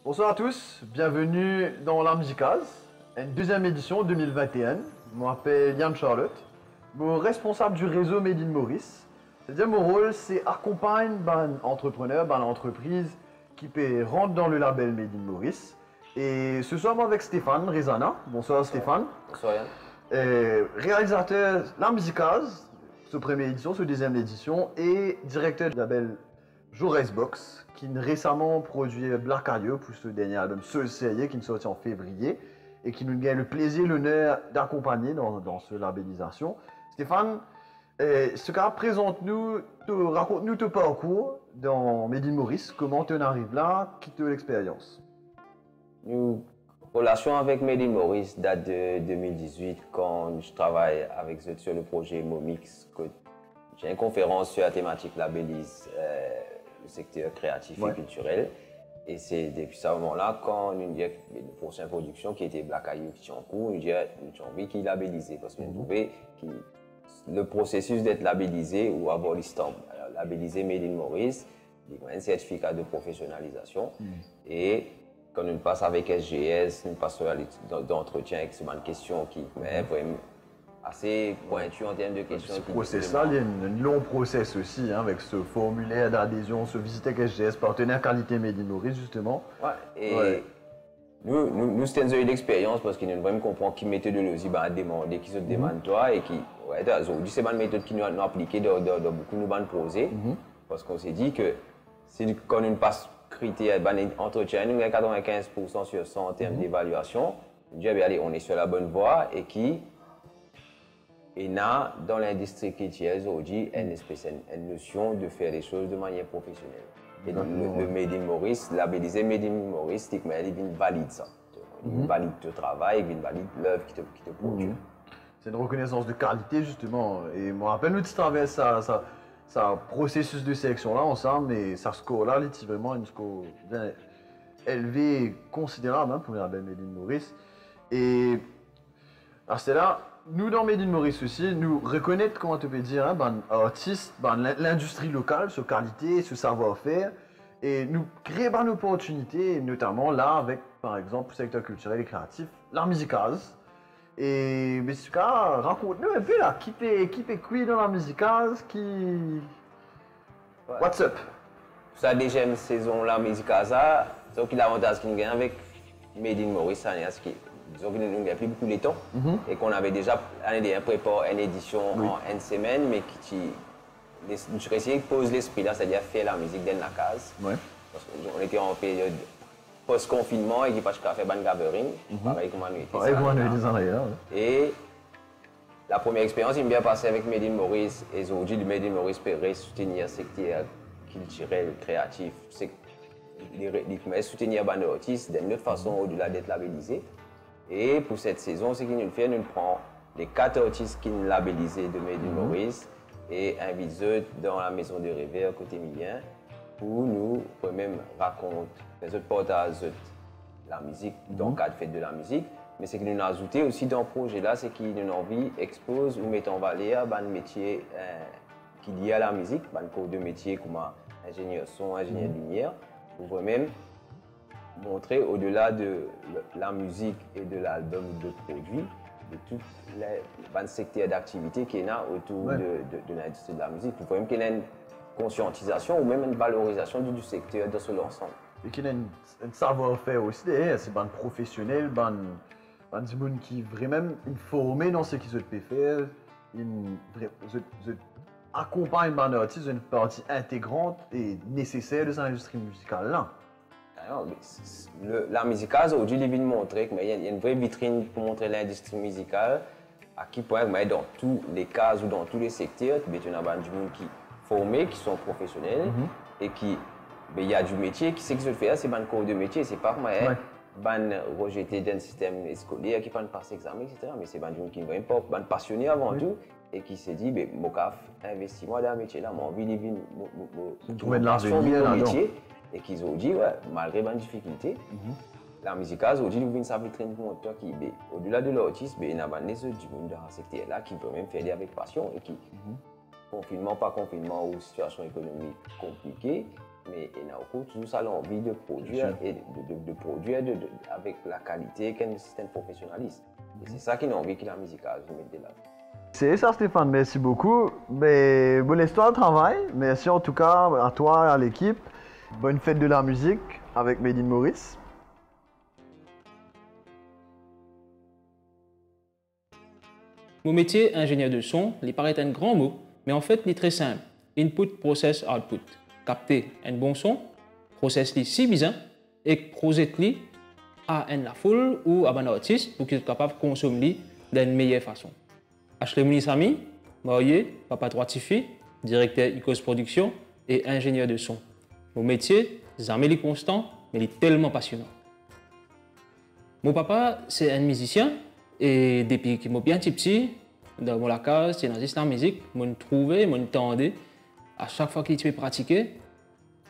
Bonsoir à tous, bienvenue dans La Musicase, une deuxième édition 2021. Je m'appelle Yann Charlotte, je suis responsable du réseau Made in Maurice. C'est-à-dire mon rôle, c'est accompagner les entrepreneurs, l'entreprise qui rentre dans le label Made in Maurice. Et ce soir, moi avec Stéphane Rezana. Bonsoir Stéphane. Bonsoir Yann. Réalisateur La Musicase, ce première édition, ce deuxième édition, et directeur du label Jaurès Box, qui récemment produit Black Ario pour ce dernier album Seul Sérieux qui nous sorti en février et qui nous gagne le plaisir, l'honneur d'accompagner dans ce labellisation. Stéphane, ce cas présente-nous, raconte-nous ton parcours dans Made in Maurice, comment tu en arrives là, qui te l'expérience. Nous relation avec Made in Maurice date de 2018 quand je travaille avec eux sur le projet Momix. J'ai une conférence sur la thématique labellise le secteur créatif et culturel. Et c'est depuis ce moment-là, quand nous avons une prochaine production qui était Black Ayo qui est en cours, nous avons envie qu'il labellisé parce qu'on trouvait que le processus d'être labellisé ou avoir l'histoire labellisé Made in Maurice, il y a un certificat de professionnalisation. Et quand nous passons avec SGS, nous passons d'entretien avec ce question qui est vraiment assez pointu en termes de questions. Ce process-là, il y a un long process aussi, hein, avec ce formulaire d'adhésion, ce visite avec SGS, partenaire qualité Made in Maurice, justement. Ouais, et nous c'était une expérience parce que nous vraiment comprendre qui méthodologie va demander, qui se demande toi et qui, aujourd'hui, c'est une méthode qui nous a appliquée dans beaucoup de nos projets. Parce qu'on s'est dit que quand nous passe critères, entretien, nous avons 95% sur 100 en termes d'évaluation. On dit, allez, on est sur la bonne voie et qui est dans l'industrie qui est aujourd'hui une notion de faire les choses de manière professionnelle. Et donc, le Made in Maurice, labellisé Made in Maurice, c'est qu'il valide ça. Il valide ton travail, il valide l'œuvre qui te produit. C'est une reconnaissance de qualité, justement. Et je me rappelle, nous traversons ça processus de sélection là ensemble, mais ça score là, c'est vraiment une score élevé, considérable, hein, pour le label Made in Maurice. Et alors c'est là, nous dans Made in Maurice aussi, nous reconnaître, comment tu peux dire, hein, artiste, l'industrie locale, sa qualité, ce savoir-faire, et nous créer une opportunité, notamment là avec, par exemple, le secteur culturel et créatif, La Musicase. Et mais ce cas, raconte-nous un peu là, qui fait quoi dans La Musicase, What's up? Sa deuxième saison La Musicase, c'est l'avantage qu'il y a avec Made in Maurice, c'est disons que nous n'avons plus beaucoup de temps et qu'on avait déjà préparé une édition en une semaine, mais qui nous essayé de poser l'esprit là, c'est-à-dire faire la musique dans la case. Parce qu'on était en période post-confinement et qui pas fait ban gathering, pareil comme nous était. Et la première expérience, il m'est bien passé avec Made in Maurice et aujourd'hui, le Made in Maurice peut soutenir le secteur culturel, créatif. Il peut soutenir les artistes d'une autre façon au-delà d'être labellisé. Et pour cette saison, ce qu'il nous fait, nous prenons les 4 artistes qui sont labellisés de Made in Maurice et invitons dans la maison de Rêveur côté Milien pour nous même raconter, les autres portages la musique, dans le cadre fait de la musique. Mais ce que nous avons ajouté aussi dans le projet là, c'est qu'il nous envie expose ou mettre en valeur un métier qui est lié à la musique, un cours de métier comme ingénieur son, ingénieur lumière, pour même montrer au-delà de la musique et de l'album ou de produit, de tout le secteur d'activité qui est là autour de l'industrie de la musique, pour même qu'il y ait une conscientisation ou même une valorisation du secteur dans son ensemble. Et qu'il y a un savoir-faire aussi derrière, c'est un professionnel, un monde qui est vraiment formé dans ce qu'ils peuvent faire, accompagne un artiste une partie intégrante et nécessaire de cette industrie musicale là. La Musicase aujourd'hui, il vient de montrer qu'il y a une vraie vitrine pour montrer l'industrie musicale, à qui point dans tous les cas ou dans tous les secteurs, il y a du monde qui est formé, qui sont professionnels et qui il y a du métier, qui sait que je le fais, c'est un cours de métier, c'est pas rejeté d'un système scolaire qui ne passe examen, etc. Mais c'est un gens qui est passionné avant tout et qui s'est dit, moi, investis moi dans le métier là, j'ai envie de vivre mon métier. Et qu'ils ont dit, malgré les difficultés, La Musicase aujourd'hui nous sa vitrine pour montrer qui au-delà de l'artiste, il y a des autres du monde dans ce secteur là qui peuvent même faire avec passion et qui, confinement, pas confinement ou situation économique compliquée, mais il a aussi toujours ça l'envie de produire et de produire avec la qualité qu'un système professionnaliste. Et c'est ça qu'il a envie que la musique a de là. C'est ça Stéphane, merci beaucoup. Mais bonne histoire de travail, merci en tout cas à toi et à l'équipe. Bonne fête de la musique avec Made in Maurice. Mon métier, ingénieur de son, il paraît un grand mot, mais en fait, il est très simple. Input, process, output. Capter un bon son, process si bien, et procéder à la foule ou à un artiste pour qu'il soit capable de consommer d'une meilleure façon. Ashley Mounisami, marié, papa de 3 filles, directeur ICOS Production et ingénieur de son. Mon métier, jamais constant, mais il est tellement passionnant. Mon papa, c'est un musicien. Et depuis que je suis bien petit, dans mon case, c'est dans la musique, je me trouvais, je m'entendais à chaque fois qu'il était pratiqué.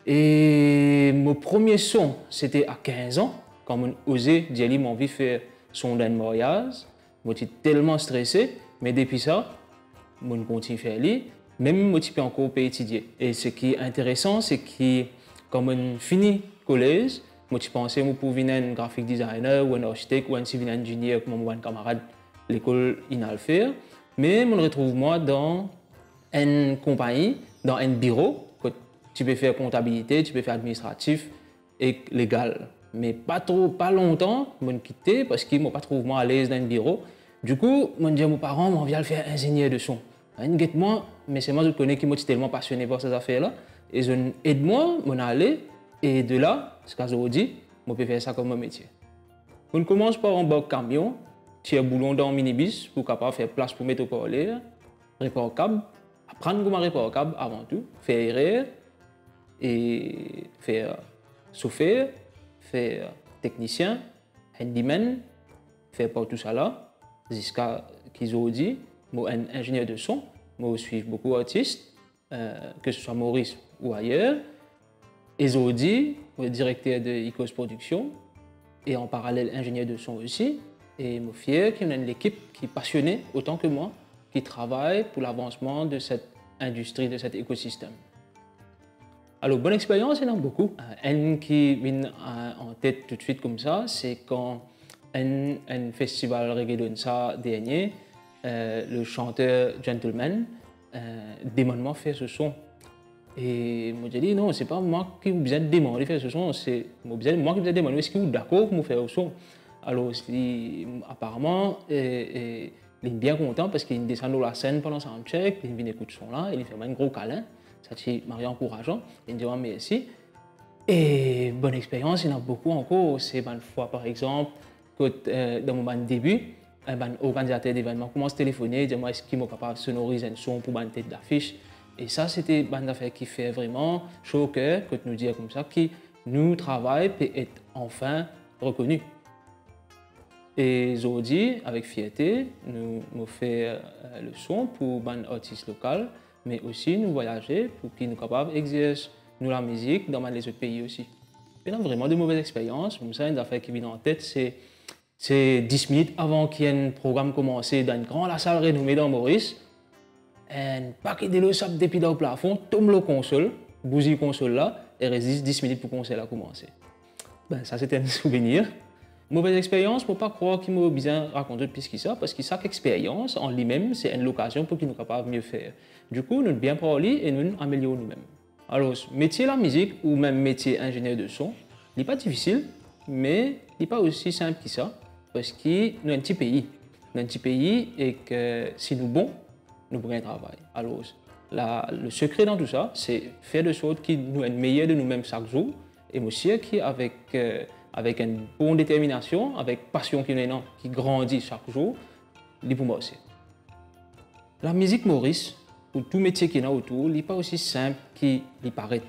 Et mon premier son, c'était à 15 ans, quand j'ai osé dire mon envie de faire son d'un mariage. J'étais tellement stressé, mais depuis ça, je continue à faire lui, même je peux encore étudier. Et ce qui est intéressant, c'est que quand je finis le collège, je pensais que je pouvais devenir un graphic designer ou un architecte ou un civil engineer comme mon camarade de l'école le faire. Mais je me retrouve moi dans une compagnie, dans un bureau, que tu peux faire comptabilité, tu peux faire administratif et légal. Mais pas longtemps, je me quitté parce qu'ils ne m'ont pas trouvé moi à l'aise dans un bureau. Du coup, je dis à mes parents, je viens faire ingénieur de son. Moi, mais c'est moi je connais qui suis tellement passionné par ces affaires-là. Et ils aident-moi, je aller. Et de là, ce que je dis, je peux faire ça comme un métier. On commence par un bas camion, tirer boulon dans un minibus pour capable faire place pour mettre au parler, réparer câble, apprendre comment réparer câble avant tout, faire erreur et faire chauffeur, faire technicien, handyman, faire pas tout ça là, jusqu'à qu'ils ont dit, moi un ingénieur de son, moi je suis beaucoup d'artistes, que ce soit Maurice ou ailleurs. Et Zodi, directeur de ICOS Production, et en parallèle ingénieur de son aussi. Et je suis fier qu'il y ait une équipe qui est passionnée autant que moi, qui travaille pour l'avancement de cette industrie, de cet écosystème. Alors, bonne expérience, il y en a beaucoup. Un qui vient en tête tout de suite comme ça, c'est quand un festival reggae ça dernier, le chanteur Gentleman demande fait ce son. Et je me dit non, c'est pas moi qui vous besoin de demander de faire ce son, c'est moi qui vous besoin de demander est-ce que vous êtes d'accord pour me faire ce son. Alors apparemment, il est bien content parce qu'il descend de la scène pendant son check, il vient écouter ce son là, il fait un gros câlin, ça c'est encourageant, il me dit merci. Et bonne expérience, il y en a beaucoup encore. C'est une fois par exemple, que dans mon début, un organisateur d'événements commence à téléphoner, dire moi est-ce qu'il est capable de sonoriser un son pour une tête d'affiche. Et ça, c'était une affaire qui fait vraiment chaud au cœur, que nous dire comme ça, que nous travail peut être enfin reconnu. Et aujourd'hui, avec fierté, nous fait le son pour un artiste local, mais aussi nous voyager pour qu'ils nous capables d'exercer la musique dans les autres pays aussi. Et là, vraiment de mauvaises expériences. Comme ça, une affaire qui vient en tête, c'est 10 minutes avant qu'il y ait un programme commencé dans une grande salle renommée dans Maurice. Un paquet de l'eau sape depuis dans le plafond, tombe la console, bousille la console là, et résiste 10 minutes pour le concert à commencer. Ben, ça, c'était un souvenir. Mauvaise expérience, pour ne pas croire qu'il m'a bien raconté plus que ça, parce que chaque expérience en lui-même, c'est une occasion pour qu'il nous capable de mieux faire. Du coup, nous bien parler et nous améliorer nous-mêmes. Alors, métier la musique ou même métier ingénieur de son, il n'est pas difficile, mais il n'est pas aussi simple que ça, parce que nous sommes un petit pays. Nous sommes un petit pays et que si nous sommes bons, nous pourrons travailler. Alors, le secret dans tout ça, c'est faire de sorte que nous sommes meilleurs de nous-mêmes chaque jour, et aussi avec une bonne détermination, avec passion qui grandit chaque jour, il pour moi aussi. La musique Maurice, ou tout métier qui est autour, n'est pas aussi simple qu'il paraît.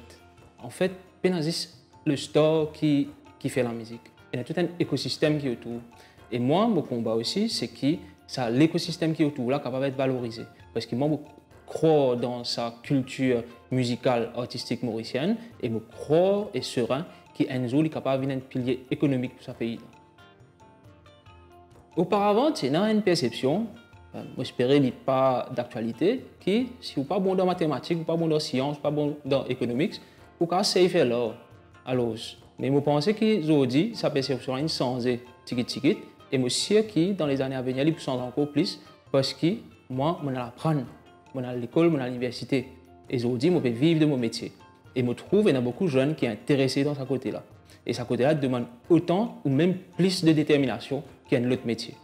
En fait, Penazis, le store qui fait la musique. Il y a tout un écosystème qui est autour. Et moi, mon combat aussi, c'est que l'écosystème qui est autour là capable d'être valorisé. Parce que moi, je crois dans sa culture musicale, artistique mauricienne, et je crois et serein qu'Enzo est capable d'un pilier économique pour ce pays. Auparavant, il y a une perception, j'espérais qu'il n'y ait pas d'actualité, que si vous n'êtes pas bon dans mathématiques, vous n'êtes pas bon dans sciences, pas bon dans économics, pour qu'à safe là. Alors, mais je pense qu'aujourd'hui, ça perception une changé petit et je suis sûr que dans les années à venir, il peut changer encore plus parce que moi, je vais apprendre, je vais à l'école, je vais à l'université. Et aujourd'hui, je peux vivre de mon métier. Et je trouve qu'il y a beaucoup de jeunes qui sont intéressés dans ce côté-là. Et ce côté-là demande autant ou même plus de détermination qu'un autre métier.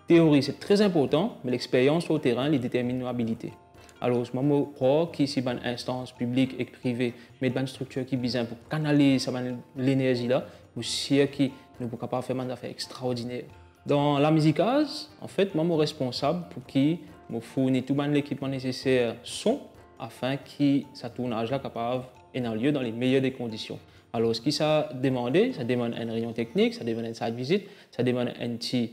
Théorie, c'est très important, mais l'expérience sur le terrain les détermine nos habilités. Alors, je crois qu'ici, une instance publique et privée, mais une structure qui vise pour canaliser l'énergie là, aussi qui nous sommes capables de faire des affaires extraordinaires. Dans la musique, en fait, je suis responsable pour qui me fournit tout l'équipement nécessaire son afin que ce tournage là capable ait lieu dans les meilleures des conditions. Alors, ce qui ça demande une réunion technique, ça demande une site visite, ça demande un petit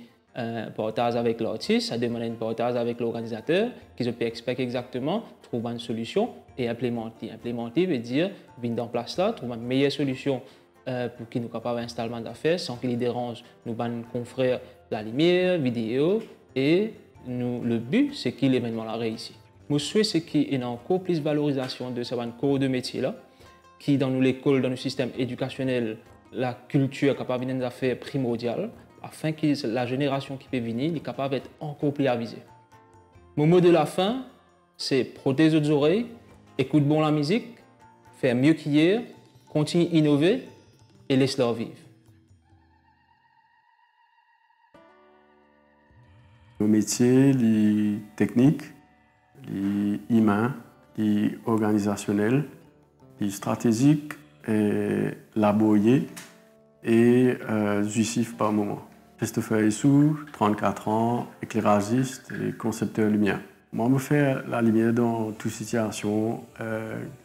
portage avec l'artiste, ça demande un portage avec l'organisateur, qui se peut expliquer exactement, trouver une solution et implémenter. Implémenter veut dire venir en place là, trouver une meilleure solution pour qu'ils nous capables d'installer d'affaires sans qu'il dérange nos confrères la lumière, vidéo et le but c'est que l'événement là réussit. Mon souhait c'est qu'il y ait encore plus de valorisation de ce corps de métier là, qui dans l'école, dans le système éducationnel, la culture est capable de faire primordiale afin que la génération qui peut venir est capable d'être encore plus avisée. Mon mot de la fin, c'est protéger les oreilles, écoute bon la musique, faire mieux qu'hier, continue à innover et laisse-leur vivre. Nos métiers, les techniques, les humains, les organisationnels, les stratégiques, et laborieux et jouissifs par moment. Christopher Issou, 34 ans, éclairagiste et concepteur lumière. Moi, je fais la lumière dans toute situation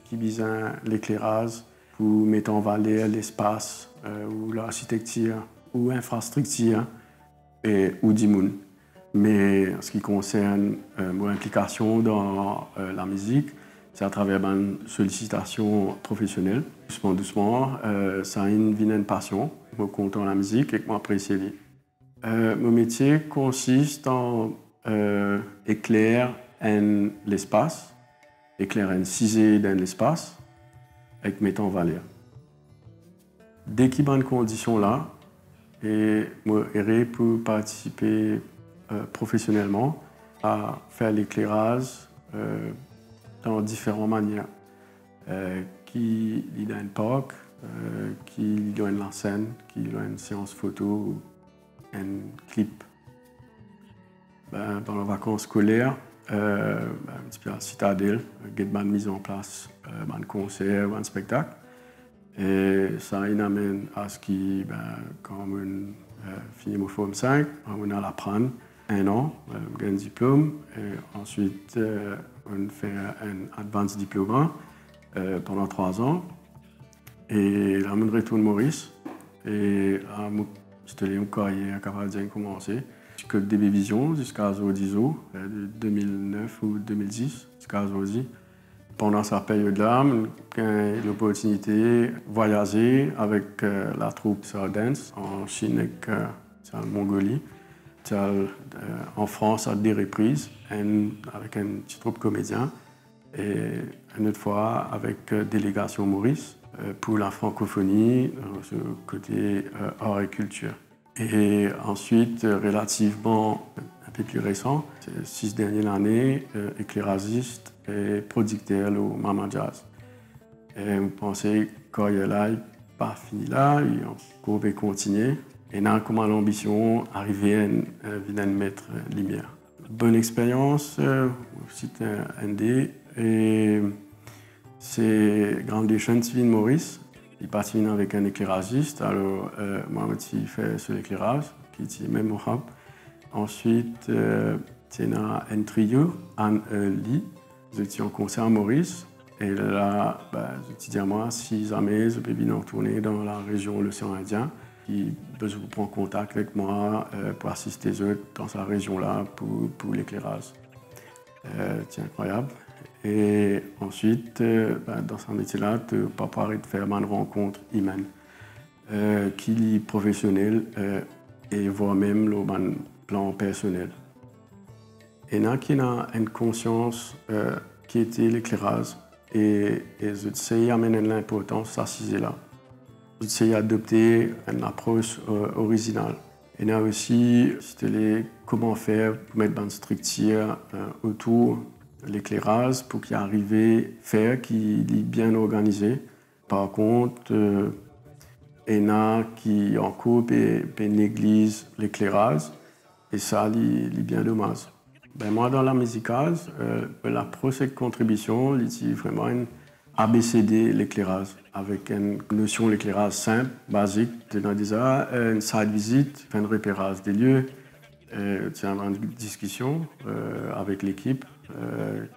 qui vise l'éclairage pour mettre en valeur l'espace ou l'architecture ou l'infrastructure ou du monde. Mais en ce qui concerne mon implication dans la musique, c'est à travers une sollicitation professionnelle. Doucement, ça a une passion. Je me compte en la musique et je m'apprécie. Mon métier consiste en éclairer l'espace, éclairer une cisée dans l'espace, et mettre en valeur. Dès qu'il y a une condition là, et je pour participer professionnellement à faire l'éclairage dans différentes manières. Qui il a un parc, qui il a une scène, qui il a une séance photo, un clip. Dans les vacances scolaires, un petit peu à la Citadelle, il y a une mise en place, un concert, un spectacle. Et ça amène à ce qui, quand on finit mon Forme 5, on a l'apprendre 1 an, on a un diplôme, et ensuite on fait un advanced diplôme pendant 3 ans. Et là, on retourne Maurice. Et là, j'étais une carrière capable de commencer. Jusqu'à DB Vision, jusqu'à Zodizo, de 2009 ou 2010, jusqu'à Zodi. Pendant cette période-là, j'ai eu l'opportunité de voyager avec la troupe Sardance en Chine et en Mongolie. En France à 2 reprises, avec une petite troupe comédien et une autre fois avec délégation Maurice pour la francophonie, sur le côté art et culture. Et ensuite, relativement un peu plus récent, ces 6 dernières années, éclairagiste et producteur au Mama Jazz. Et on pensait qu'il n'est pas fini là, on pouvait continuer. Et on a comme l'ambition d'arriver à mettre lumière. Bonne expérience, c'est un ND. Et c'est Groundation Sylvain Maurice. Il partit avec un éclairagiste. Alors, moi, j'ai fait ce éclairage, qui est même au rap. Ensuite, il y a un trio, Anne Lee. J'étais en concert à Maurice. Et là, je dis à moi, si jamais je peux venir tourner dans la région de l'océan Indien, qui besoin de prendre contact avec moi pour assister les autres dans cette région-là pour l'éclairage. C'est incroyable. Et ensuite, dans ce métier-là, tu peux pas pouvoir faire une rencontre humaine qui est professionnelle et voire même le plan personnel. Et là, qui a une conscience qui était l'éclairage et j'essaie d'amener l'importance de ça là. J'essaie d'adopter une approche originale. Et là aussi, c'était comment faire pour mettre une structure autour de l'éclairage pour qu'il arrive à faire qu'il est bien organisé. Par contre, il y en a qui en coupe et négligent l'éclairage et ça, c'est bien dommage. Ben, moi, dans la musicale, l'approche de contribution, c'est vraiment une ABCD l'éclairage, avec une notion de l'éclairage simple, basique. On a déjà une site visite, un repérage des lieux, une discussion avec l'équipe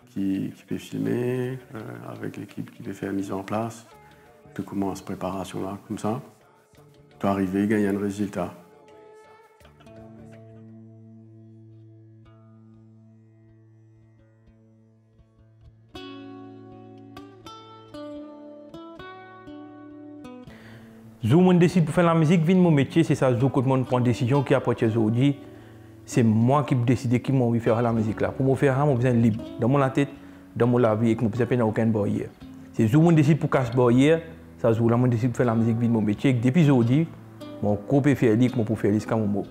qui peut filmer, avec l'équipe qui peut faire la mise en place. Tu commences cette préparation-là, comme ça, tu arrives à gagner un résultat. Zou mon décide pour faire la musique, vient mon métier, c'est ça. Zou quand mon prend décision qui apporte aujourd'hui, c'est moi qui décide qui m'envie faire la musique là. Pour me faire, j'ai besoin libre dans mon tête, dans mon la vie, et que je n'ai aucune barrière. C'est zou mon décide pour casser barrière, ça zou là mon décide pour faire la musique, vient mon métier. Depuis aujourd'hui, mon corps peut faire libre, mon peut faire libre comme mot.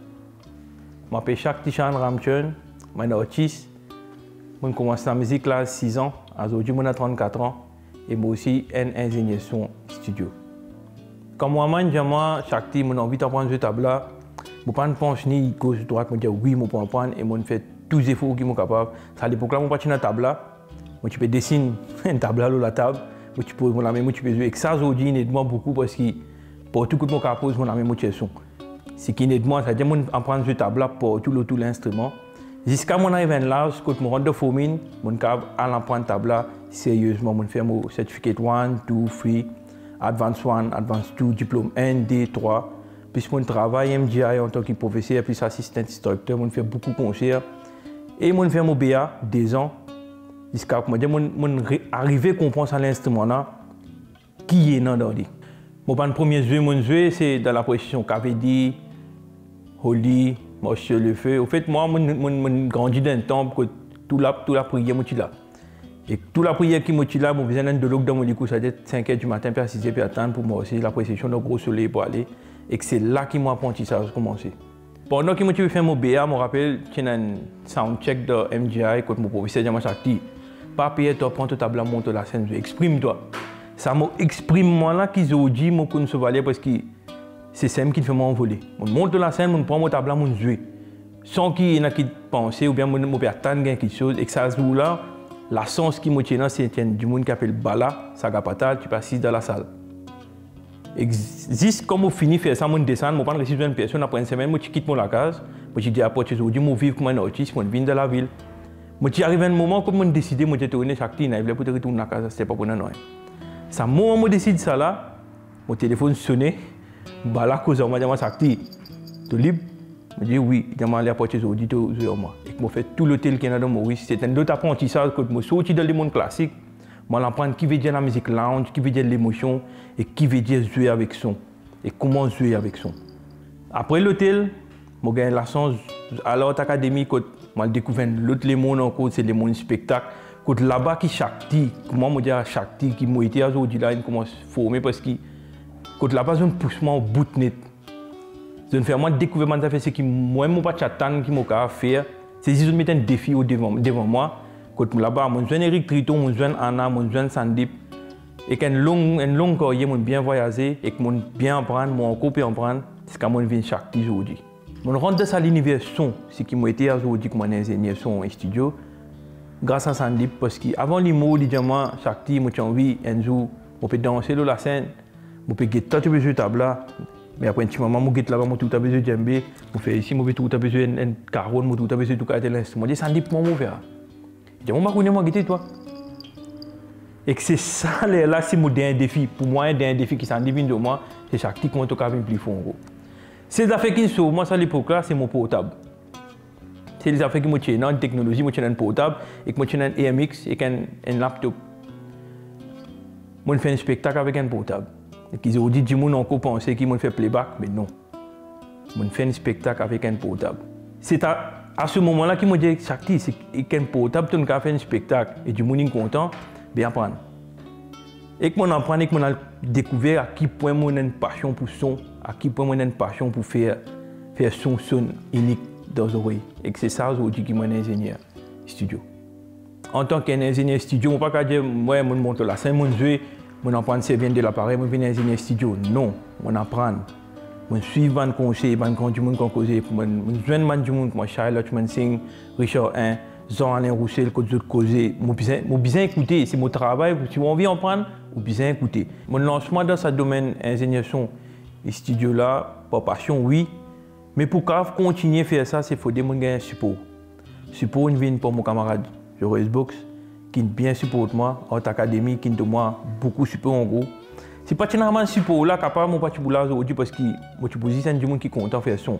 Je m'appelle Jacques Tichan Ramchun, je suis artiste. Je commence la musique là à 6 ans. Aujourd'hui, je suis 34 ans et moi aussi un ingénieur son studio. Quand moi, chaque time, j'ai envie d'apprendre ce tabla, je ne pense pas ni gauche droite, je dis oui, je peux apprendre et je fais tous les efforts que je suis capable. À l'époque, là, je suis dans tabla, je peux dessiner un tabla sur la table, je peux la même, je peux jouer. Et ça, aujourd'hui, il m'aide beaucoup parce que pour tout ce que je pose, je la même son. Ce qui m'aide, c'est-à-dire que je apprendre ce tabla pour tout l'instrument. Jusqu'à mon arrivée là, quand je rentre de Fomine, je peux apprendre tabla sérieusement. Je fais mon certificat 1, 2, 3. Advance 1, Advance 2, diplôme 1, 2, 3. Puis je travaille MGI en tant que professeur, puis assistant instructeur, je fais beaucoup de concerts. Et je fais mon BA 2 ans. Jusqu'à ce que je arrive à comprendre l'instrument qui est dans le mon premier jeu, c'est dans la position KVD, Holy, Monsieur le Feu. En fait, moi, je grandis dans un temple que toute la prière est là. Et toute la prière qui est là, je besoin d'un dialogue dans mon lit, ça doit être 5 h du matin, puis à 6 h, puis attendre pour moi aussi la précision de gros soleil pour aller. Et c'est là que mon apprentissage a commencé. Pendant que je fais mon BA, je me rappelle qu'il y a un soundcheck de MGI, quand mon professeur dit chaque dit, pas payer toi, prends ta table, monte la scène, exprime-toi. Ça m'exprime moi là qu'ils ont dit, mon qu'on se valait parce que c'est ça qui me fait m'envoler. Je monte la scène, je prends mon table, je joue. Sans qu'il y ait qui pense ou bien je peux attendre quelque chose, et que ça joue là. La sens qui me tient, c'est du monde qui appelle Bala, Sagapatal, tu passes dans la salle. Juste comme je finis de faire ça, je descends, je prends une personne après une semaine, je quitte la case, je dis à Poche, je dis, je vis comme un artiste, je viens de la ville. Je arrive à un moment où je décide de tourner chaque time, je voulais retourner à la case, ce n'était pas pour nous. C'est un moment où je décide ça là, mon téléphone sonne, Bala cause moi, je dis, chaque time, tu es libre? Je dis oui, je vais aller à Poche, je dis, moi. Je fais tout l'hôtel qui est dans Maurice. C'est un autre apprentissage que je sorti dans le monde classique. Je apprends qui veut dire la musique lounge, qui veut dire l'émotion et qui veut dire jouer avec son. Et comment jouer avec son. Après l'hôtel, je gagne la chance à l'autre académie, je découvert l'autre monde encore, c'est le monde spectacle. Là-bas, qui Shakti, comment je dis à Shakti, qui m'a été aujourd'hui là, il commence à former parce que là-bas, je pousse moi au bout de net. Je fais moi découvrir ce qui moi je pas chatan qui m'a faire. C'est juste mettre un défi devant moi. Quand là-bas, mon jeune Eric Triton, mon jeune Anna, mon jeune Sandip, et qu'un long carrière, mon bien voyager et que mon bien apprendre, mon encore apprendre, c'est quand mon vient chaque aujourd'hui. Mon rentre dans l'univers son, ce qui m'a été aujourd'hui comme un ingénieur son et studio, grâce à Sandip, parce qu'avant les mots, les diamants, chaque time, j'ai envie un jour, on peut danser dans la scène, on peut guetter tout le table là. Mais après un petit moment, je suis là-bas, je tout besoin de djembé, je fais ici, je tout besoin d'un caron, je tout besoin de tout l'instrument. Je dis, ça dépend de moi. Je dis, je connais moi, toi. Et que c'est ça, là, c'est un défi. Pour moi, un défi qui s'en divine de moi, c'est chaque petit compte qui est plus fort. C'est les affaires qui sont, moi, à l'époque là, c'est mon portable. C'est les affaires qui me tiennent dans la technologie, me tiennent un portable, et que me tiennent un AMX et un laptop. Je fais un spectacle avec un portable. Et ils ont dit, gens ont pensé qu'ils m'ont fait playback, mais non. Je fais un spectacle avec un portable. C'est à ce moment-là qu'ils m'ont dit, Shakti, c'est qu'un portable, tu as fait un spectacle, et du monde est content, bien prendre. Et que mon apprend et que mon découvert à qui point mon a une passion pour son, à qui point mon a une passion pour faire son unique dans les oreilles. Et que c'est ça aujourd'hui qui est ingénieur studio. En tant qu'ingénieur studio, je ne peux pas dire moi, je monte la scène, je apprends c'est bien de l'appareil, je suis ingénieur studio. Non, je apprends. Je suis un conseil, je suis un conseil, je suis un conseil, Charlotte, Richard 1, Jean-Alain Roussel, que je causer. Je bien écouter, c'est mon travail. Si j'ai envie d'en prendre, je bien écouter. Mon lancement dans ce domaine ingénieur son et studio là, par passion, oui. Mais pour continuer à faire ça, il faut demander un support. Support, une vie pour mon camarade Joris Box, qui bien supporte moi, en académie, qui me donne beaucoup de support en gros. C'est pas tellement support là capable mon parti boulard aujourd'hui parce que moi tu position du monde qui compte en faire son.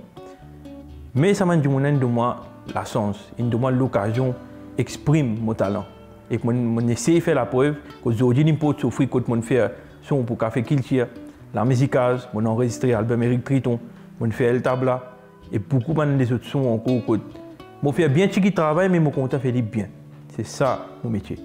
Mais ça m'a dit mon de moi la chance, il demande l'occasion exprime mon talent et que mon essayer de faire la preuve que aujourd'hui n'importe souffrir quand mon faire son pour café culture, la musicage, mon enregistré album Eric Triton, mon faire El Tabla et beaucoup des autres sons encore que mon faire bien qui travaille mais mon content fait bien. C'est ça mon métier.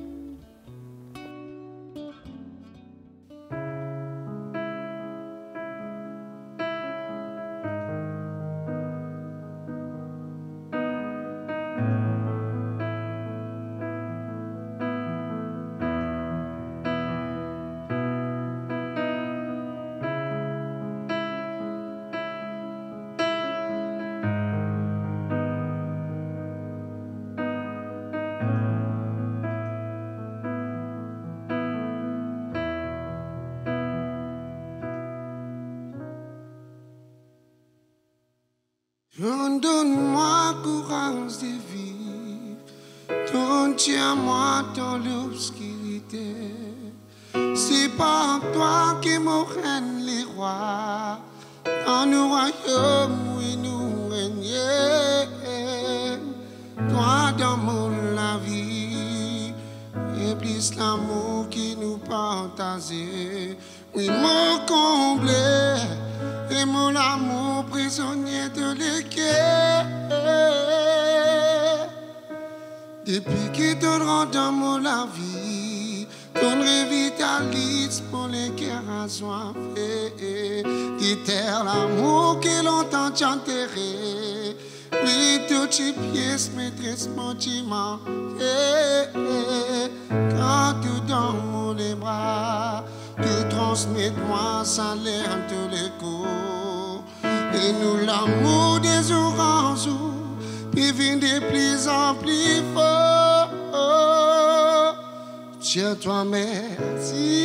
Donne-moi courage de vivre, tiens-moi dans l'obscurité. C'est par toi que me règne les rois, dans nos royaumes où nous régnons. Toi dans mon la vie, et plus l'amour qui nous partageait. Oui, mon comblé, et mon amour prisonnier de l'équerre. Depuis que tu rentres dans mon la vie, ton revitalise pour les cœurs assoiffés. Quitter l'amour que longtemps t'enterré. Oui, toutes tes pièces maîtresse mon timon. Quand tu dans mon les bras, tu transmets moi sans l'air tous les coups. Et nous l'amour des oranges, puis vient de plus en plus fort. Tiens-toi merci,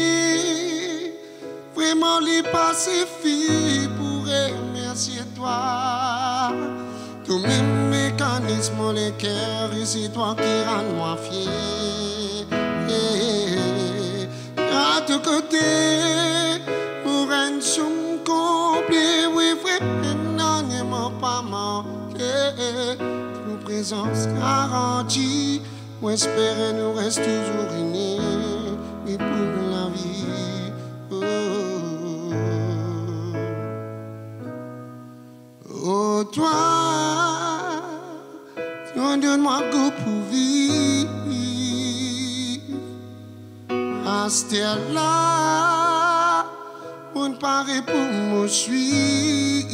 vraiment les pacifie pour remercier toi. Tous mes mécanismes, les cœurs, c'est toi qui rends moi fier. À tous côtés, pour un somme complet, oui, vraiment, ne m'a pas manqué. Pour présence garantie, moi espérer nous reste toujours unis, et pour la vie. Oh, toi, donne-moi goût pour vivre. Là, on paraît pour me suivre.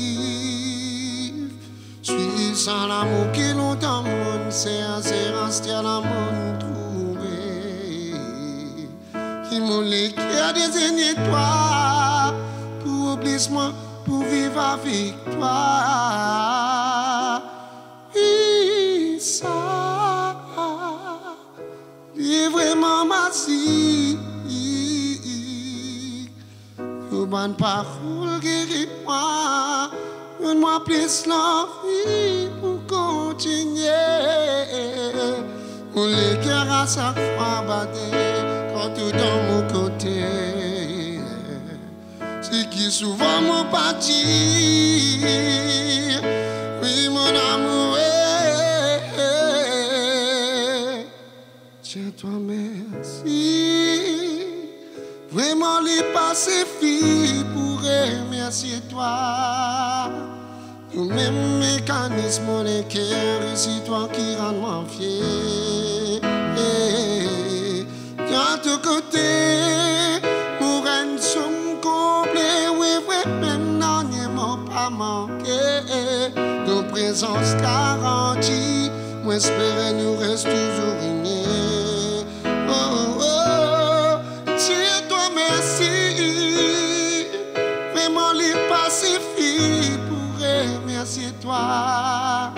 Suis sans l'amour qui longtemps mon c'est rester à l'amour trouvé. Qui m'ont les cœurs désigné toi pour oublier moi, pour vivre avec toi. Et ça, est vraiment magique. Bonne parole guéris-moi, donne-moi plus l'envie pour continuer. Mon les cœurs à chaque fois battent quand tout dans mon côté. C'est qui souvent mon parti. Oui, mon amour, tiens-toi merci. Vraiment les pacifie pour remercier toi. Tous mes mécanismes, les cœurs, c'est toi qui rends moi fier. À tous côtés, pas manquer. Nos présences garanties, moi espérer nous reste toujours unis. Oh, oh, Dieu toi merci, vraiment les pacifie pour remercier toi.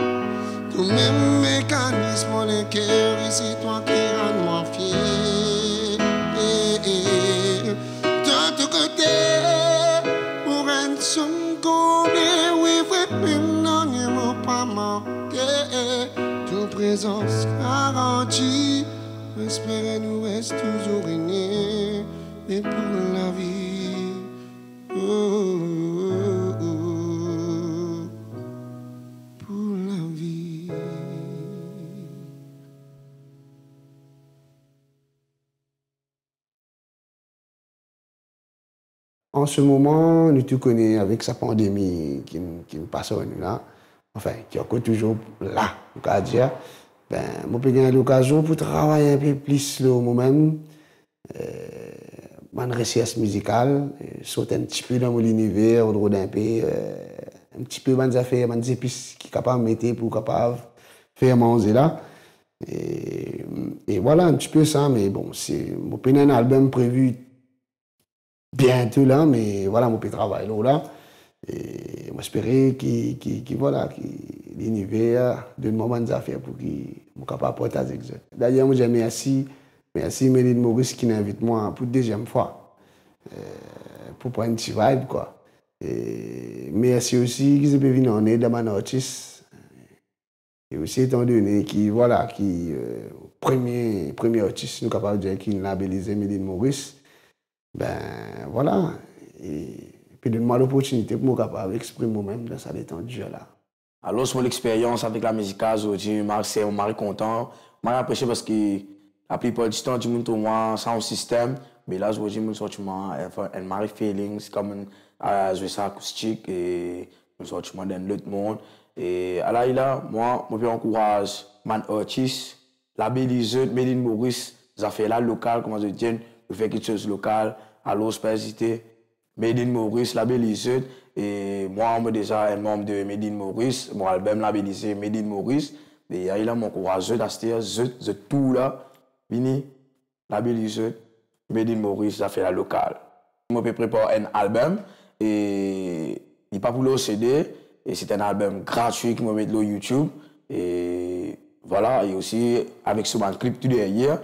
Tout même mécanisme, le cœur ici, toi qui rend moi fier. De tout côté, pour un son comblé, oui, vraiment, ne m'a pas manqué. Toute présence garantie, j'espère nous reste toujours unis, et pour la vie. Oh, oh, oh, pour la vie. En ce moment, nous tout connaissons avec sa pandémie qui nous passe là, enfin, qui est encore toujours là, on peut dire. Ben, moi, j'ai eu l'occasion pour travailler un peu plus moi-même, mon recherche musicale, sauter un petit peu dans mon univers, un petit peu de affaires, des épices qui sont capables de mettre pour capable faire manger là. Et voilà un petit peu ça, mais bon, c'est mon un album prévu bientôt là, mais voilà, mon petit travail là. Et j'espère que voilà, l'univers donne-moi des affaires pour qu'il soit capable de porter avec eux. D'ailleurs, moi, je merci Méline Maurice qui m'invite moi pour la deuxième fois pour prendre un petit vibe, quoi. Et merci aussi qu'ils peuvent venir en aide à mon artiste. Et aussi étant donné qui voilà, premier artiste nous capable de dire qu'il labellisé Méline Maurice. Ben voilà. Et puis donne-moi l'opportunité pour me capable d'exprimer moi-même dans cette étendue là. Alors, sur l'expérience avec la musique aujourd'hui, je suis content. Je suis apprécié parce que la plupart du temps, je suis sans un système. Mais là, je suis un feeling, c'est comme un jeu acoustique et je suis dans l'autre monde. Et là, moi, je encourage mon artiste, labellisé, Méline Maurice, ça fait là local, comment je dis, je fais quelque chose de local, alors, je peux hésiter. Méline Maurice, labellisé. Et moi, je suis déjà un membre de Méline Maurice. Mon album labellisé Méline Maurice. Et il a mon courage d'acheter tout là. Vini, labellisé Méline Maurice, ça fait la locale. Je peux préparer un album. Et il n'est pas pour le CD. Et c'est un album gratuit que je mets sur YouTube. Et voilà, et aussi avec ce clip tout derrière.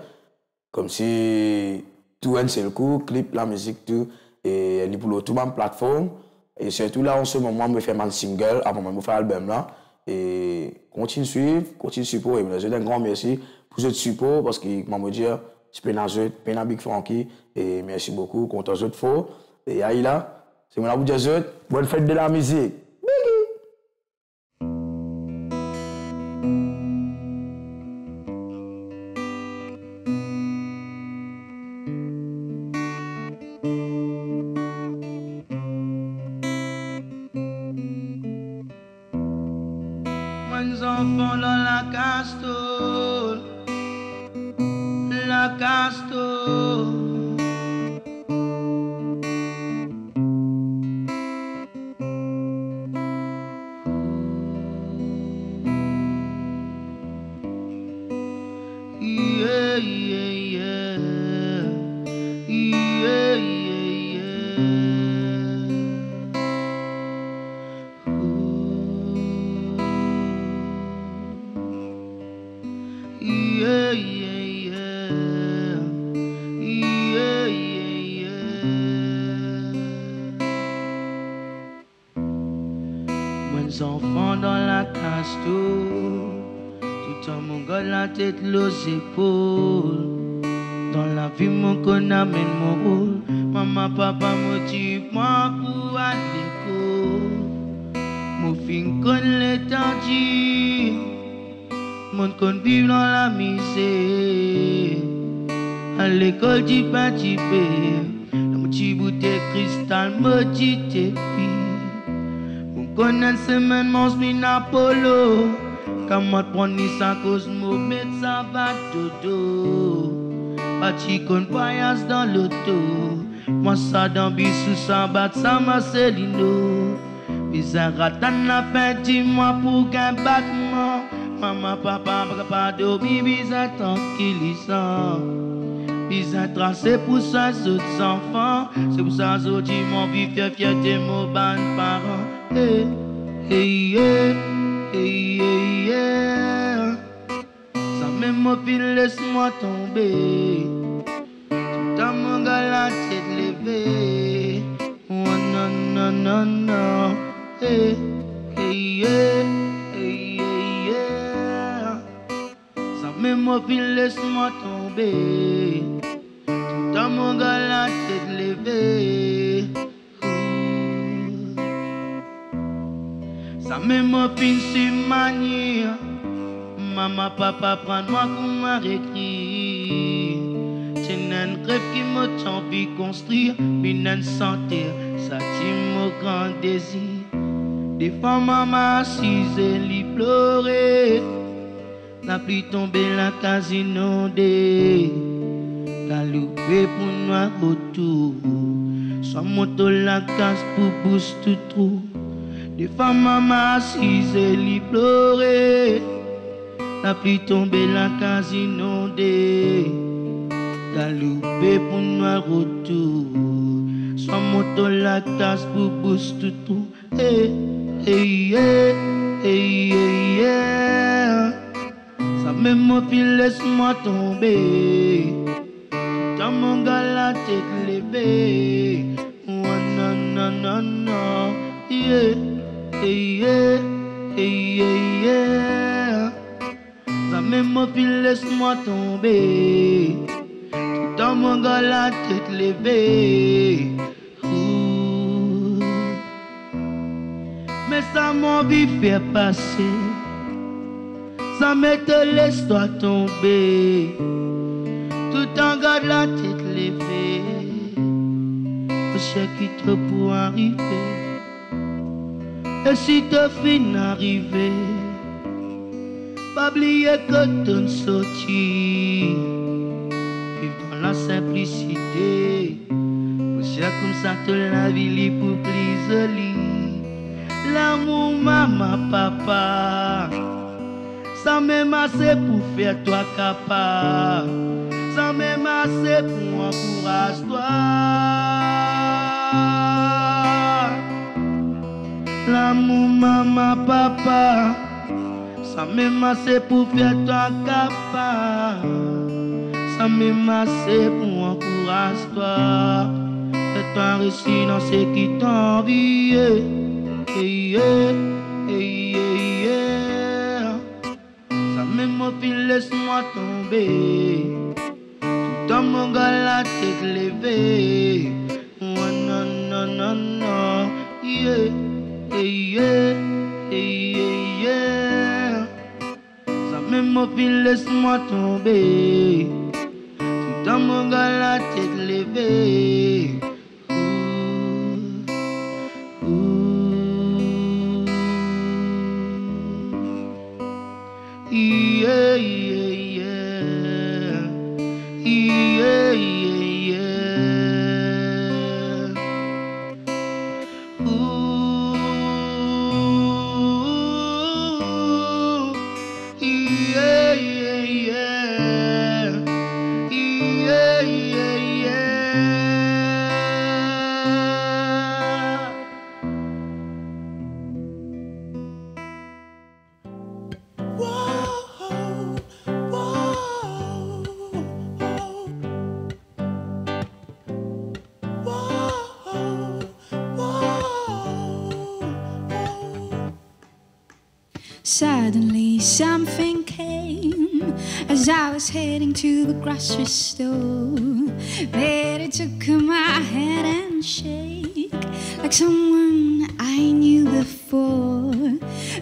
Comme si tout un seul coup, clip, la musique, tout. Et elle est pour tout ma plateforme. Et surtout là, en ce moment, je fais mon single, avant de faire l'album là. Et continue à suivre, continue à supporter. Et je dis un grand merci pour ce support parce que, je me dis, je suis un Big Frankie. Et merci beaucoup, content de vous. Et là, c'est mon abou de bonne fête de la musique. Enfants dans la castole, la castole. Yeah, yeah, yeah, yeah, yeah, yeah. Yeah, yeah, yeah. Yeah, yeah, yeah. Moins enfants dans la castoule, tout en mon gars la tête, les épaules. Dans la vie, mon qu'on amène mon rôle. Maman, papa motive-moi pour aller à l'école. Mon fin qu'on l'étendue. Monde qu'on vit dans la misère. À l'école du petit peu. Dans mon petit bouteille cristal, maudit et pire. Mon connaît semaine, mon spin Apollo. Quand moi prends ni sa cause, mon met ça va dodo. Parti qu'on dans l'auto. Moi ça dans bisou, ça bat ça Marcelino. Bizarratan la fin, dis-moi pour qu'un battement. Maman, papa, papa, dormi, bizarre tranquillisant. Bizarre tracé pour ça, autres enfants. C'est pour ça, aujourd'hui, mon vie fait fierté, mon ban parents. Hey, hey, yeah, hey, hey, yeah. Ça même mon fil, laisse-moi tomber. Tout à mon gars, la tête levée. Oh non, non, non, non. Hey, hey, yeah, hey, hey, yeah. Ça même mon fil, laisse-moi tomber. Tout à mon gars, la tête levée. Ça même mon fil, c'est manière. Maman, papa, prends-moi pour m'a réécrit. C'est un rêve qui m'a envie de construire. Une santé, ça dit mon grand désir. Des fois, maman assise et lui pleurer. La pluie tombée, la case inondée. La loupé pour nous autour. Soit moto la case pour boost tout trou. Des fois, maman assise et lui pleurer. La pluie tombée, la case inondée. La loupé pour nous retour. Soit moto la case pour boost tout trou. Hey, hey, yeah, hey, hey, yeah. Ça même mon fil, laisse-moi tomber. Tout à mon gars, la tête levée. Oh non, non, non, non. Yeah, hey, yeah, hey, hey, yeah. Ça même mon fil, laisse-moi tomber. Tout à mon gars, la tête levée. Mais ça m'a vie fait passer. Ça me te laisse toi tomber. Tout en garde la tête levée. Je sais qui te pour arriver. Et si te fin arriver, pas oublier que ton sorti. Vive dans la simplicité. Je sais comme ça te la vie pour plus joli. L'amour, maman, papa. Ça m'aime assez pour faire toi capable. Ça m'aime assez pour encourager toi. L'amour, maman, papa. Ça m'aime assez pour faire toi capable. Ça m'aime assez pour encourager toi. Fais-toi réussir dans ce qui t'envie. Hey, yeah, hey, hey, yeah. Ça même mon fil, laisse-moi tomber. Tout en mon gars, la tête levée. Oh non, non, non, non. Yeah, hey, yeah, hey, hey, yeah. Ça même mon fil, laisse-moi tomber. Tout en mon gars, la tête levée. Yeah, yeah, yeah. Yeah, yeah, yeah. Ooh, yeah, yeah, yeah. Yeah, yeah, yeah. Suddenly something came as I was heading to the grocery store. But it took my head and shake like someone I knew before.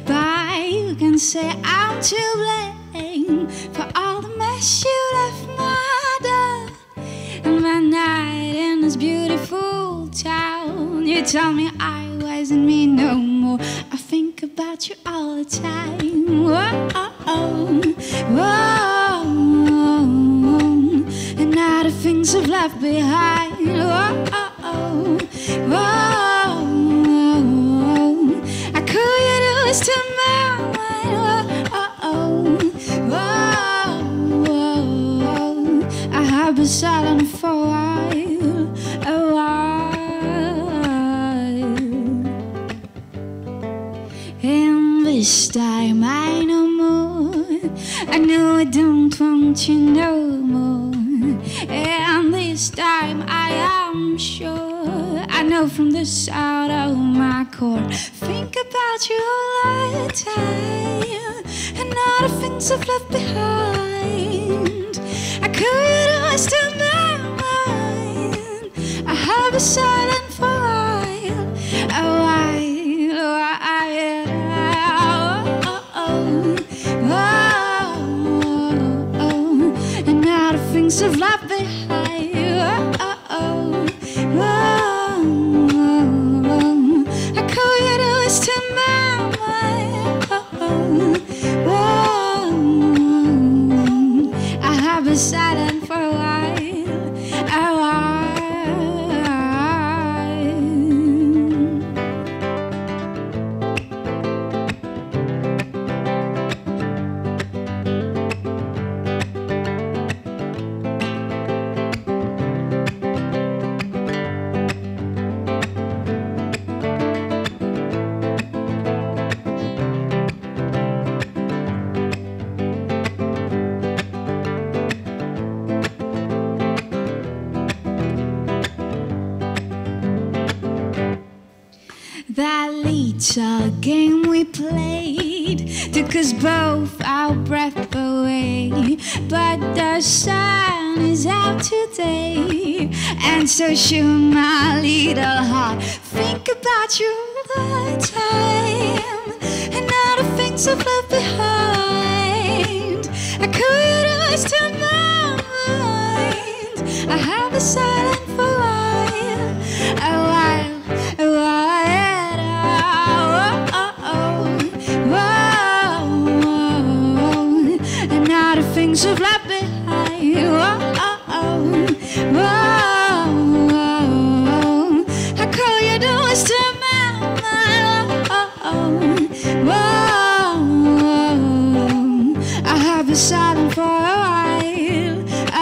But you can say I'm to blame for all the mess you left my door. And one night in this beautiful town, you told me I wasn't me no more. I think about you all the time. Whoa, whoa, whoa. And now the things I've left behind. Whoa, whoa, whoa. silent for a while, a while. And this time I know more. I know I don't want you no more. And this time I am sure I know from the side of my core. Think about you all the time, and all the things I've left behind. I could always turn my mind. I have been silent for a while, a while, a while. And all the things I've left behind. I call you to waste to my mind. I have been silent for a while, a while. That little game we played took us both our breath away. But the sun is out today, and so should my little heart. Think about you all the time, and all the things I've left behind. I could always turn my mind. I have been silent for a while, a while, a while. Things have left behind. I call you to waste to my mind. I have been silent for a while, a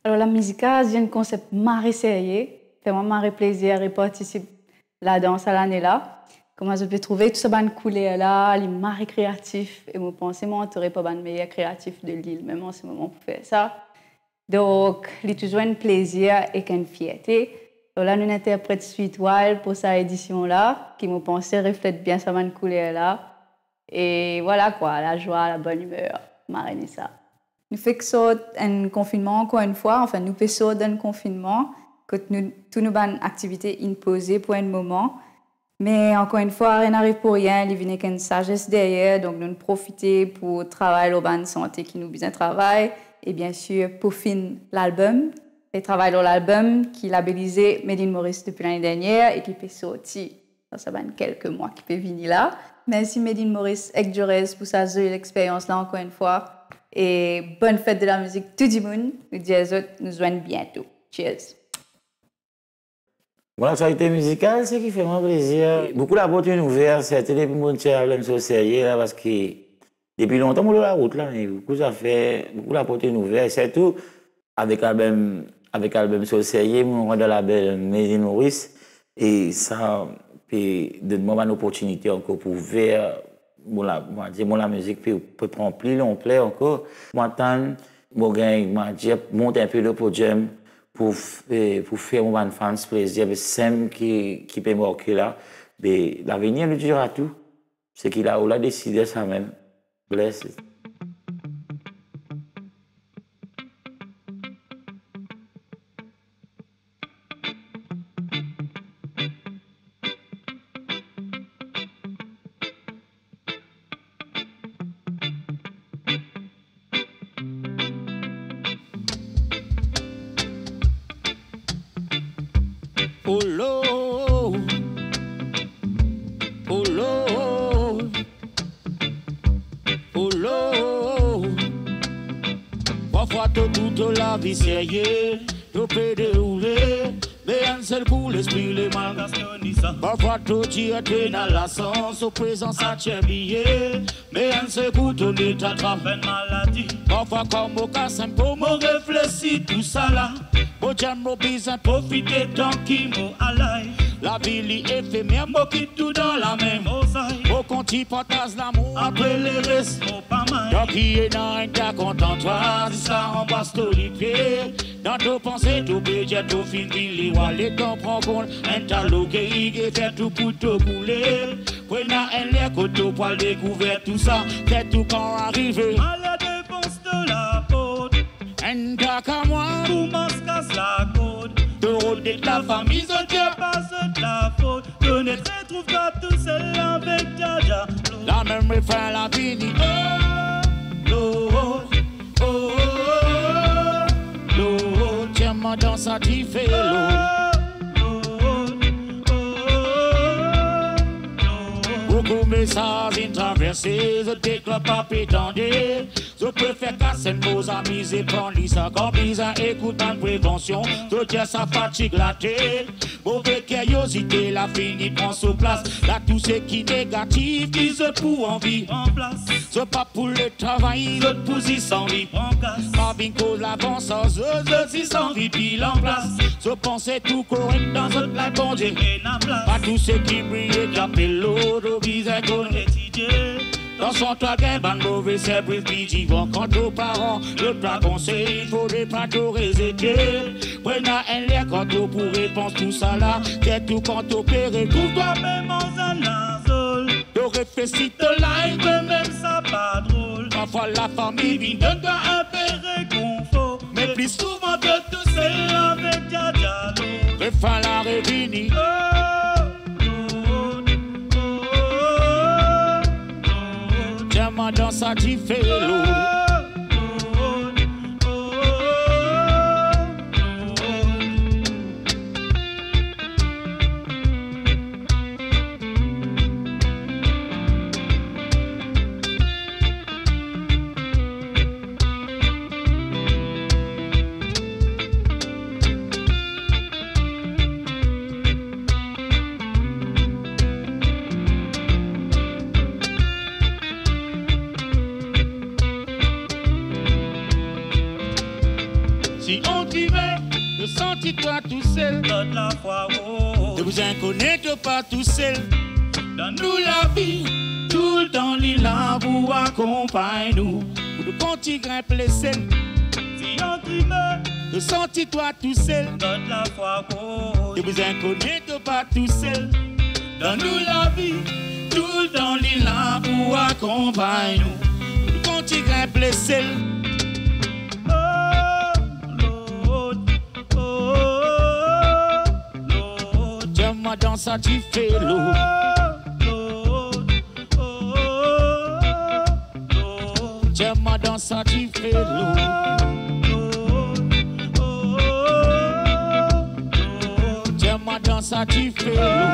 Alors la musica, c'est un concept marré sérieux, fait moi marré plaisir et participe la danse à l'année là. Comment je peux trouver tout ça ban couleur là, les marré créatifs et moi penser moi on pas ban meilleur créatif de l'île même en ce moment pour faire ça. Donc, il toujours un plaisir et une fierté. Donc là nous interprète Sweet Wild pour cette édition là qui me pensait reflète bien ça ban couleur là. Et voilà quoi, la joie, la bonne humeur, marré ça. Nous faisons un confinement encore une fois, enfin nous faisons un confinement, que nous, toutes nos activités imposées pour un moment. Mais encore une fois, rien n'arrive pour rien, il vient qu'une sagesse derrière, donc nous profitons pour travailler au ban santé qui nous besoin de travail, et bien sûr pour finir l'album, et travailler sur l'album qui est labellisé Made in Maurice depuis l'année dernière et qui peut sortir dans ça quelques mois qui peut venir là. Merci Made in Maurice avec Jorez pour sa expérience là encore une fois. Et bonne fête de la musique tout le monde. Nous disons nous joignons bientôt. Cheers. Bon, l'actualité musicale, c'est qui fait mon plaisir. Beaucoup la porte ouverte, c'est les gens qui sont sérieux là, parce que depuis longtemps, on est la route là, mais beaucoup ça fait, beaucoup la porte ouverte, surtout avec l'album sérieux, on rentre dans la belle Made in Maurice, et ça peut donner une opportunité encore pour voir. La musique peut prendre plus long plaît encore. Moi, monte un peu le podium pour faire mon fans plaisir. Mais c'est qui peut marquer là. Mais l'avenir nous dira tout. C'est qu'il a décidé ça même. Blessed. Parfois toute la vie sérieuse, nous peut dérouler, Mais un seul coup, l'esprit, les mal gastonissa. Parfois, tout tire, t'es dans la sens, au présent, ça tient billet. Mais un seul coup, ton état attrape une maladie. Parfois, comme au cas, c'est pour me réfléchir, tout ça là. Bon, j'aime au besoin, profiter tant qu'il m'a alaï. La vie est éphémère, moi qui tout dans la même mosaïque. Au compte, il partage l'amour, après les restes, pas mal. Donc, il est dans un cas content, toi, si ça en passe tout les pieds. Dans tes pensées, tout budget, tout fin, les wallet, t'en prends compte, un talot qui fait tout pour te couler. Prenez un lait, côté pour découvrir tout ça, c'est tout quand arrivé. À la dépense de la faute, un tas qu'à moi, tout masque la côte. De rôder de la famille, je tiens pas de la faute. De ne retrouve pas tout seul avec Jaja. La même refrain, la fini. Oh, oh, oh, oh, tiens-moi dans sa tifée, beaucoup de messages traversés, je déclare pas pétendre. Je préfère casser nos amis et prendre ça comme bizarre, écoutant de prévention. Je tiens sa fatigue la tête. Mauvais curiosité, la fini prend sur place. Là, tout ce qui est négatif, qui se pour envie en place. Je pas pour le travail, je pousse sans vie en casse. Pas bien cause l'avance, je suis sans vie pile en place. Je pensais tout correct dans notre life, bon Dieu. Pas tout ce qui brille, j'appelle l'autre, bizarre qu'on est étudié. Dans son toit, il y a un mauvais service, puis vont quant aux parents. Le plat conseil, il faudrait pas tout réséter. Prenez un lien quand on pour réponse tout ça là. C'est tout quand on opéré, trouve-toi même en zanazol. De réfléchir de live, même ça pas drôle. Parfois la famille vient de toi un peu réconfort. Mais plus souvent de tout c'est avec Diadialo. Réfin la réunie. Tiens-moi dans sa tifée l'eau. Si on t'y met, ne sentis-toi tout seul. Donne la foi, oh. Ne vous inconnaître pas tout seul. Donne-nous la vie, tout le temps l'île vous accompagne nous. Pour le compte grimpe les scènes. Si on t'y met, ne sentis-toi tout seul. Donne la foi, oh. Ne vous inconnaître pas tout seul. Donne-nous la vie, tout le temps l'île vous accompagne nous. Pour le compte grimpe les scènes. Dans sa tifée l'eau. Tiens-moi dans sa tifée l'eau. Tiens-moi dans sa tifée l'eau.